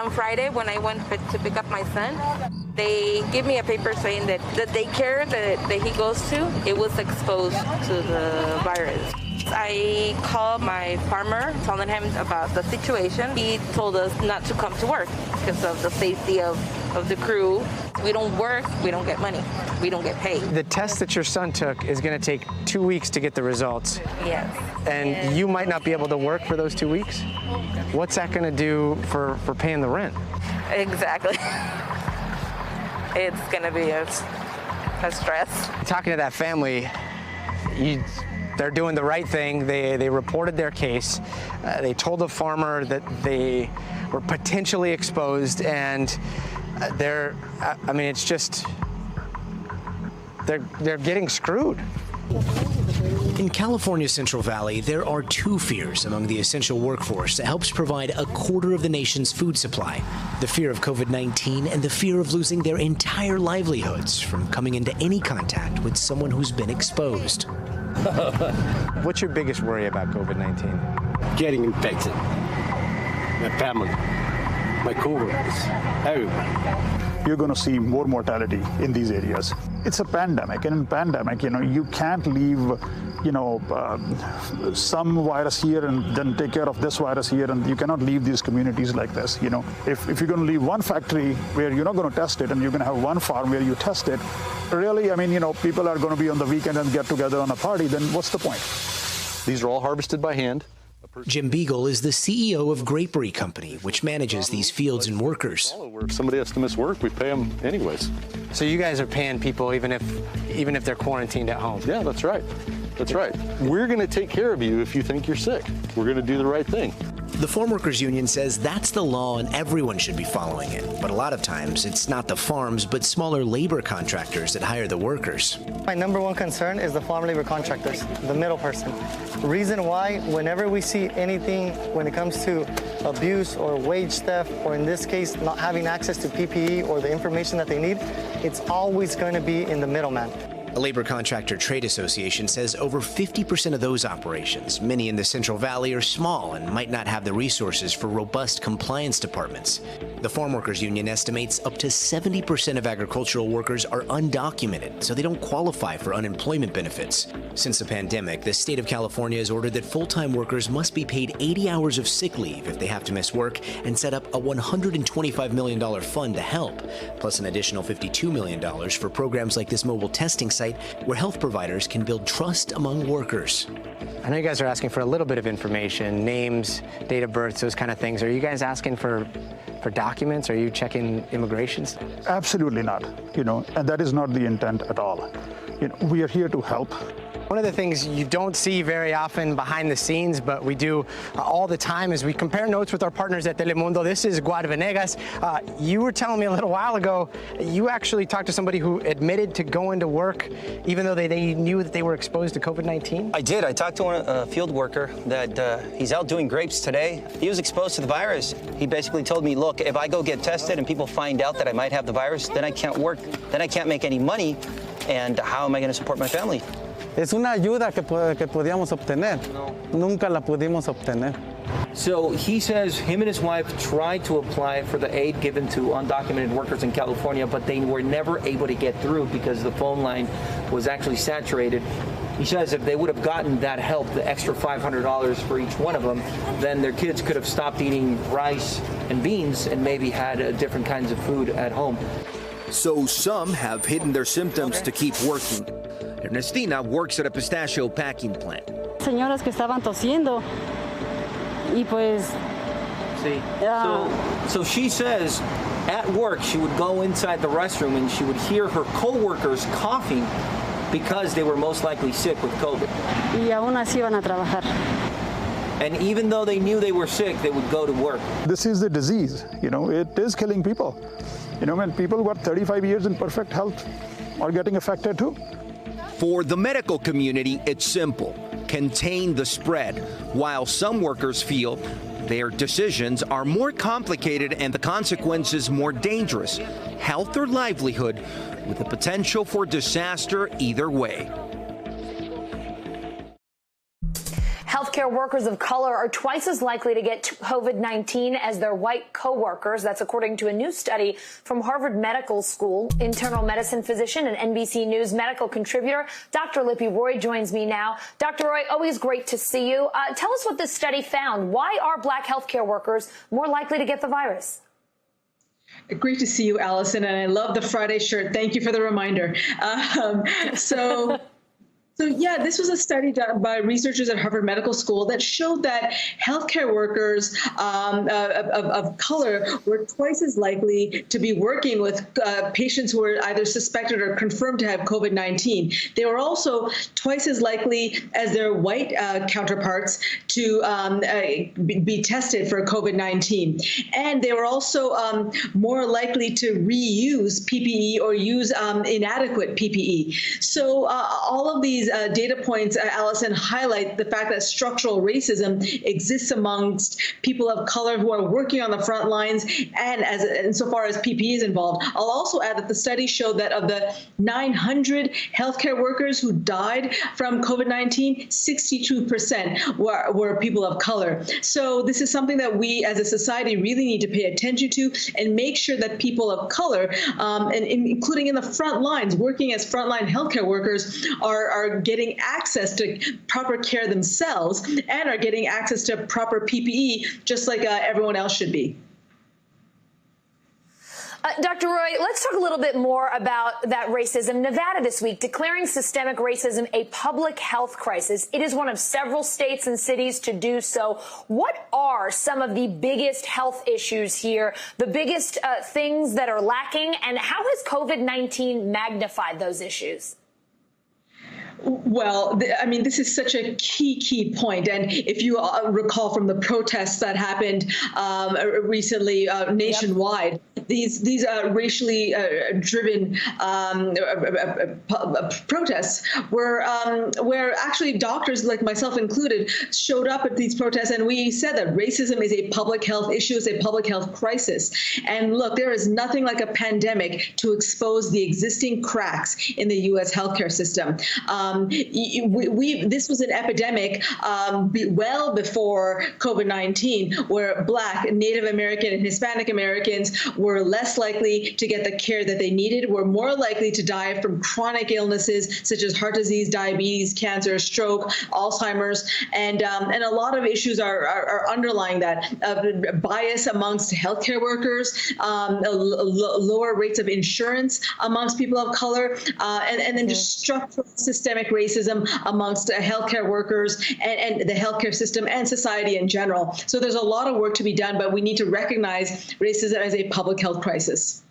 on Friday, when I went to pick up my son, they give me a paper saying that the daycare that he goes to, it was exposed to the virus. I called my farmer, telling him about the situation. He told us not to come to work because of the safety of the crew. We don't work, we don't get money, we don't get paid. The test that your son took is going to take 2 weeks to get the results. Yes. And you might not be able to work for those 2 weeks? What's that going to do for paying the rent? Exactly. It's going to be a stress. Talking to that family, they're doing the right thing. They reported their case. They told the farmer that they were potentially exposed, and it's just, they're getting screwed. In California's Central Valley, there are two fears among the essential workforce that helps provide a quarter of the nation's food supply: the fear of COVID-19 and the fear of losing their entire livelihoods from coming into any contact with someone who's been exposed. What's your biggest worry about COVID-19? Getting infected. My family, my coworkers, everyone. You're going to see more mortality in these areas. It's a pandemic, and in pandemic, you can't leave, some virus here and then take care of this virus here, and you cannot leave these communities like this. If you're going to leave one factory where you're not going to test it, and you're going to have one farm where you test it, really, people are going to be on the weekend and get together on a party, then what's the point? These are all harvested by hand. Jim Beagle is the CEO of Grapery Company, which manages these fields and workers. If somebody has to miss work, we pay them anyways. So you guys are paying people even if they're quarantined at home? Yeah, that's right. That's right. We're going to take care of you if you think you're sick. We're going to do the right thing. The Farm Workers Union says that's the law and everyone should be following it. But a lot of times, it's not the farms, but smaller labor contractors that hire the workers. My number one concern is the farm labor contractors, the middle person. Reason why, whenever we see anything when it comes to abuse or wage theft, or in this case, not having access to PPE or the information that they need, it's always going to be in the middleman. A labor contractor trade association says over 50% of those operations, many in the Central Valley, are small and might not have the resources for robust compliance departments. The Farm Workers Union estimates up to 70% of agricultural workers are undocumented, so they don't qualify for unemployment benefits. Since the pandemic, the state of California has ordered that full-time workers must be paid 80 hours of sick leave if they have to miss work, and set up a $125 million fund to help, plus an additional $52 million for programs like this mobile testing site where health providers can build trust among workers. I know you guys are asking for a little bit of information, names, date of birth, those kind of things. Are you guys asking for documents? Are you checking immigrations? Absolutely not, and that is not the intent at all. We are here to help. One of the things you don't see very often behind the scenes, but we do all the time, is we compare notes with our partners at Telemundo. This is Guad Venegas. You were telling me a little while ago, you actually talked to somebody who admitted to going to work even though they knew that they were exposed to COVID-19? I did. I talked to a field worker that he's out doing grapes today. He was exposed to the virus. He basically told me, look, if I go get tested and people find out that I might have the virus, then I can't work, then I can't make any money, and how am I going to support my family? Es una ayuda que podíamos obtener. Nunca la pudimos obtener. So he says him and his wife tried to apply for the aid given to undocumented workers in California, but they were never able to get through because the phone line was actually saturated. He says if they would have gotten that help, the extra $500 for each one of them, then their kids could have stopped eating rice and beans and maybe had different kinds of food at home. So some have hidden their symptoms to keep working. Ernestina works at a pistachio packing plant. Señoras que estaban tosiendo y pues. See, so she says at work she would go inside the restroom and she would hear her co-workers coughing because they were most likely sick with COVID. Y aún así iban a trabajar. And even though they knew they were sick, they would go to work. This is the disease, it is killing people. When people who are 35 years in perfect health are getting affected too. For the medical community, it's simple: contain the spread, while some workers feel their decisions are more complicated and the consequences more dangerous. Health or livelihood, with the potential for disaster either way. Healthcare healthcare workers of color are twice as likely to get COVID-19 as their white coworkers. That's according to a new study from Harvard Medical School. Internal medicine physician and NBC News medical contributor Dr. Lippy Roy joins me now. Dr. Roy, always great to see you. Tell us what this study found. Why are black healthcare workers more likely to get the virus? Great to see you, Allison, and I love the Friday shirt. Thank you for the reminder. So yeah, this was a study done by researchers at Harvard Medical School that showed that healthcare workers of color were twice as likely to be working with patients who were either suspected or confirmed to have COVID-19. They were also twice as likely as their white counterparts to be tested for COVID-19. And they were also more likely to reuse PPE or use inadequate PPE. So all of these data points, Allison, highlight the fact that structural racism exists amongst people of color who are working on the front lines and insofar as PPE is involved. I'll also add that the study showed that of the 900 healthcare workers who died from COVID-19, 62% were people of color. So this is something that we as a society really need to pay attention to and make sure that people of color, and including in the front lines, working as frontline healthcare workers, are getting access to proper care themselves and are getting access to proper PPE, just like everyone else should be. Dr. Roy, let's talk a little bit more about that racism. Nevada this week declaring systemic racism a public health crisis. It is one of several states and cities to do so. What are some of the biggest health issues here, the biggest things that are lacking, and how has COVID-19 magnified those issues? Well, I mean, this is such a key point. And if you recall from the protests that happened recently nationwide, these racially driven protests were where actually doctors like myself included showed up at these protests. And we said that racism is a public health issue, is a public health crisis. And look, there is nothing like a pandemic to expose the existing cracks in the U.S. healthcare system. This was an epidemic well before COVID-19, where Black, Native American, and Hispanic Americans were less likely to get the care that they needed, were more likely to die from chronic illnesses such as heart disease, diabetes, cancer, stroke, Alzheimer's, and a lot of issues are underlying that. Bias amongst healthcare workers, lower rates of insurance amongst people of color, and then just structural systemic racism amongst healthcare workers and the healthcare system and society in general. So there's a lot of work to be done, but we need to recognize racism as a public health crisis.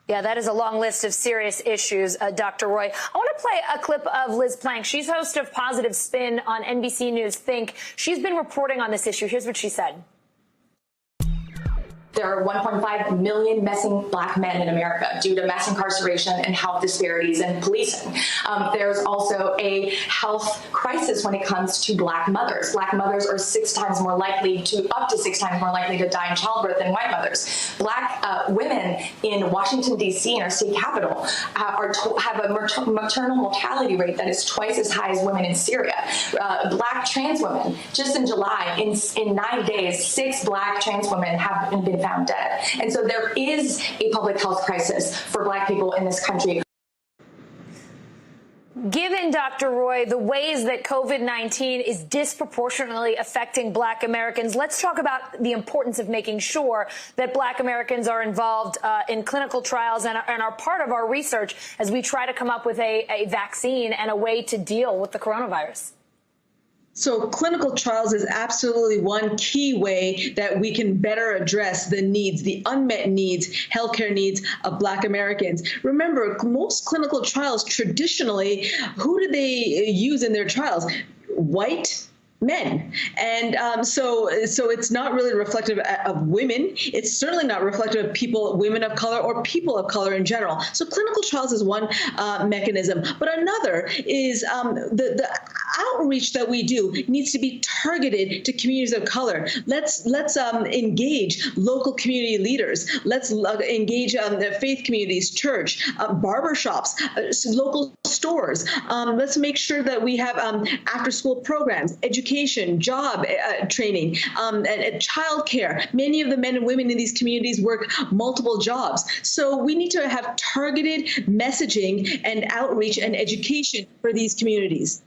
Yeah, that is a long list of serious issues, Dr. Roy. I want to play a clip of Liz Plank. She's host of Positive Spin on NBC News Think. She's been reporting on this issue. Here's what she said. There are 1.5 million missing Black men in America due to mass incarceration and health disparities in policing. There's also a health crisis when it comes to Black mothers. Black mothers are up to 6 times more likely to die in childbirth than white mothers. Black women in Washington, D.C., in our state capital, have a maternal mortality rate that is twice as high as women in Syria. Black trans women, just in July, in 9 days, 6 Black trans women have been found dead. And so there is a public health crisis for Black people in this country. Given, Dr. Roy, the ways that COVID-19 is disproportionately affecting Black Americans, let's talk about the importance of making sure that Black Americans are involved in clinical trials and are part of our research as we try to come up with a vaccine and a way to deal with the coronavirus. So clinical trials is absolutely one key way that we can better address the needs, the unmet needs, healthcare needs of Black Americans. Remember, most clinical trials traditionally, who do they use in their trials? White men. And so it's not really reflective of women. It's certainly not reflective of women of color or people of color in general. So clinical trials is one mechanism, but another is the outreach that we do needs to be targeted to communities of color. Let's engage local community leaders. Let's engage the faith communities, church, barbershops, local stores. Let's make sure that we have after-school programs, education, job training, and childcare. Many of the men and women in these communities work multiple jobs. So we need to have targeted messaging and outreach and education for these communities.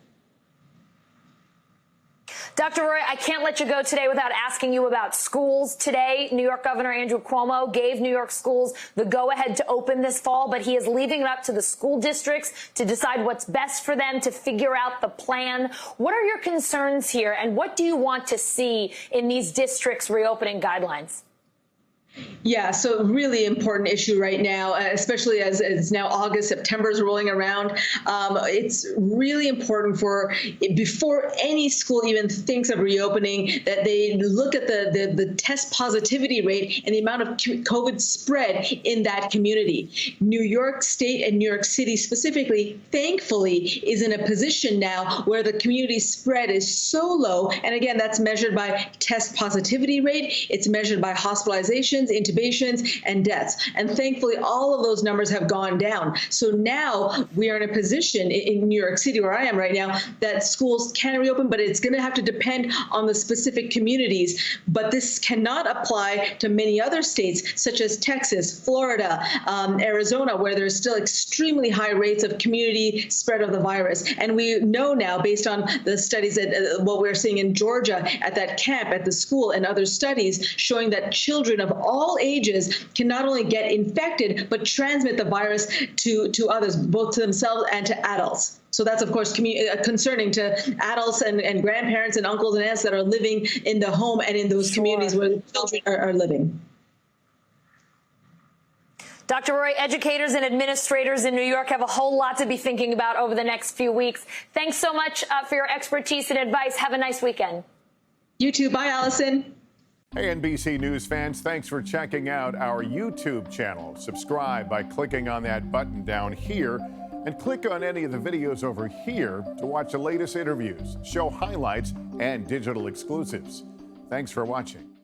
Dr. Roy, I can't let you go today without asking you about schools. Today, New York Governor Andrew Cuomo gave New York schools the go-ahead to open this fall, but he is leaving it up to the school districts to decide what's best for them, to figure out the plan. What are your concerns here, and what do you want to see in these districts' reopening guidelines? Yeah, so really important issue right now, especially as it's now August, September is rolling around. It's really important before any school even thinks of reopening, that they look at the test positivity rate and the amount of COVID spread in that community. New York State and New York City specifically, thankfully, is in a position now where the community spread is so low. And again, that's measured by test positivity rate. It's measured by hospitalizations, intubations, and deaths. And thankfully, all of those numbers have gone down. So now we are in a position in New York City, where I am right now, that schools can reopen, but it's going to have to depend on the specific communities. But this cannot apply to many other states, such as Texas, Florida, Arizona, where there's still extremely high rates of community spread of the virus. And we know now, based on the studies that what we're seeing in Georgia at that camp, at the school, and other studies showing that children of all ages can not only get infected, but transmit the virus to others, both to themselves and to adults. So that's, of course, concerning to adults and grandparents and uncles and aunts that are living in the home and in those communities where the children are living. Dr. Roy, educators and administrators in New York have a whole lot to be thinking about over the next few weeks. Thanks so much for your expertise and advice. Have a nice weekend. You too. Bye, Allison. Hey, NBC News fans, thanks for checking out our YouTube channel. Subscribe by clicking on that button down here, and click on any of the videos over here to watch the latest interviews, show highlights, and digital exclusives. Thanks for watching.